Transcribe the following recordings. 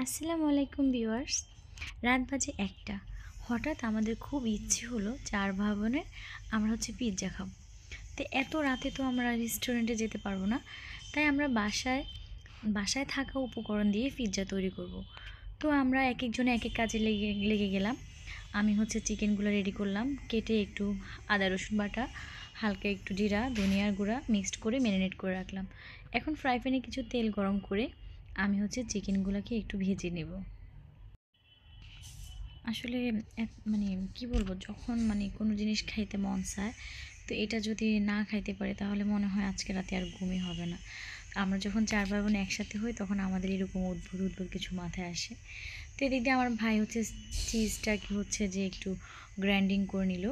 আসসালামু আলাইকুম ভিউয়ার্স। রাত বাজে ১টা। হঠাৎ আমাদের খুব ইচ্ছে হলো ৪ ভাই বোনের আমরা পিৎজা খাবো। তো এত রাতে তো আমরা রেস্টুরেন্টে যেতে পারবো না, তাই আমরা বাসায় বাসায় থাকা উপকরণ দিয়ে পিৎজা তৈরি করব। তো আমরা এক একজনে এক এক কাজে লেগে লেগে গেলাম। আমি চিকেনগুলো রেডি করলাম, কেটে একটু আদা রসুন বাটা, হালকা একটু জিরা ধনিয়ার গুঁড়া মিক্সড করে ম্যারিনেট করে রাখলাম। এখন ফ্রাই প্যানে কিছু তেল গরম করে আমি চিকেনগুলোকে একটু ভেজে নেব। আসলে মানে কি বলবো, যখন কোনো জিনিস খাইতে মন চায়, তো এটা যদি না খাইতে পারে তাহলে মনে হয় আজকে রাতে আর ঘুমই হবে না। আমরা যখন ৪ ভাই বোন একসাথে হই তখন আমাদের এরকম অদ্ভুত অদ্ভুত কিছু মাথায় আসে। তো এদিক দিয়ে আমার ভাই চিজটাকে যে একটু গ্রাইন্ডিং করে নিল,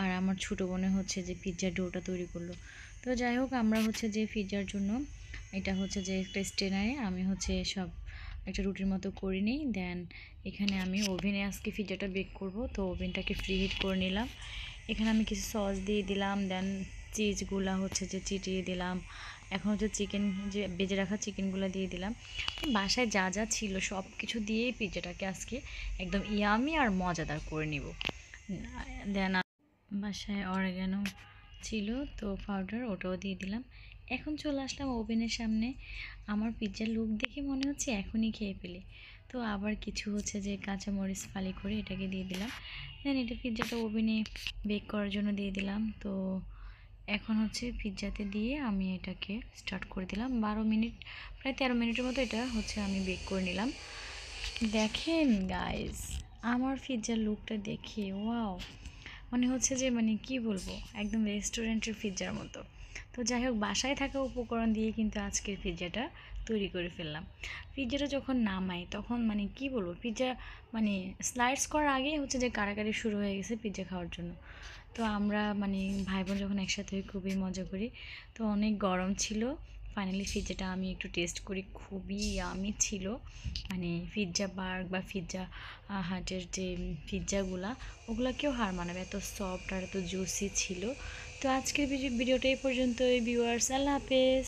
আর আমার ছোটো বোনে যে পিৎজার ডোটা তৈরি করলো। তো যাই হোক, আমরা যে পিৎজার জন্য এটা যে একটা স্ট্রেনারে আমি সব একটা রুটির মতো করে নিই। দেন এখানে আমি ওভেনে আজকে পিৎজাটা বেক করব, তো ওভেনটাকে ফ্রিহিট করে নিলাম। এখানে আমি কিছু সস দিয়ে দিলাম, দেন চিজগুলা চিটিয়ে দিলাম। এখন চিকেন যে বেজে রাখা চিকেনগুলো দিয়ে দিলাম। বাসায় যা যা ছিল সব কিছু দিয়েই পিৎজাটাকে আজকে একদম ইয়ামি আর মজাদার করে নিব। দেন বাসায় অরিগ্যানো ছিল, তো পাউডার ওটাও দিয়ে দিলাম। এখন চলে আসলাম ওভেনের সামনে। আমার পিৎজার লুক দেখে মনে হচ্ছে এখনই খেয়ে ফেলি। তো আবার কিছু যে কাঁচামরিচ ফালি করে এটাকে দিয়ে দিলাম। দেন এটা পিৎজাটা ওভেনে বেক করার জন্য দিয়ে দিলাম। তো এখন পিৎজাতে দিয়ে আমি এটাকে স্টার্ট করে দিলাম। ১২ মিনিট, প্রায় ১৩ মিনিটের মতো এটা আমি বেক করে নিলাম। দেখেন গাইস, আমার পিৎজার লুকটা দেখে ওয়াও, মনে যে কি বলবো, একদম রেস্টুরেন্টের পিৎজার মতো। তো যাই হোক, বাসায় থাকা উপকরণ দিয়ে কিন্তু আজকের পিৎজাটা তৈরি করে ফেললাম। পিৎজাটা যখন নামাই তখন কি বলবো, পিৎজা স্লাইডস করার আগেই যে কাড়াকাড়ি শুরু হয়ে গেছে পিৎজা খাওয়ার জন্য। তো আমরা ভাই বোন যখন একসাথে হই খুবই মজা করি। তো অনেক গরম ছিল, ফাইনালি পিৎজাটা আমি একটু টেস্ট করি, খুবই ইয়ামি ছিল। পিৎজা বার্গ বা পিৎজা হাটের যে পিৎজাগুলা, ওগুলাকেও হার মানাবে, এত সফট আর এত জুসি ছিল। তো আজকের ভিডিওটা এই পর্যন্তই ভিউয়ার্স। আল্লাহ হাফেজ।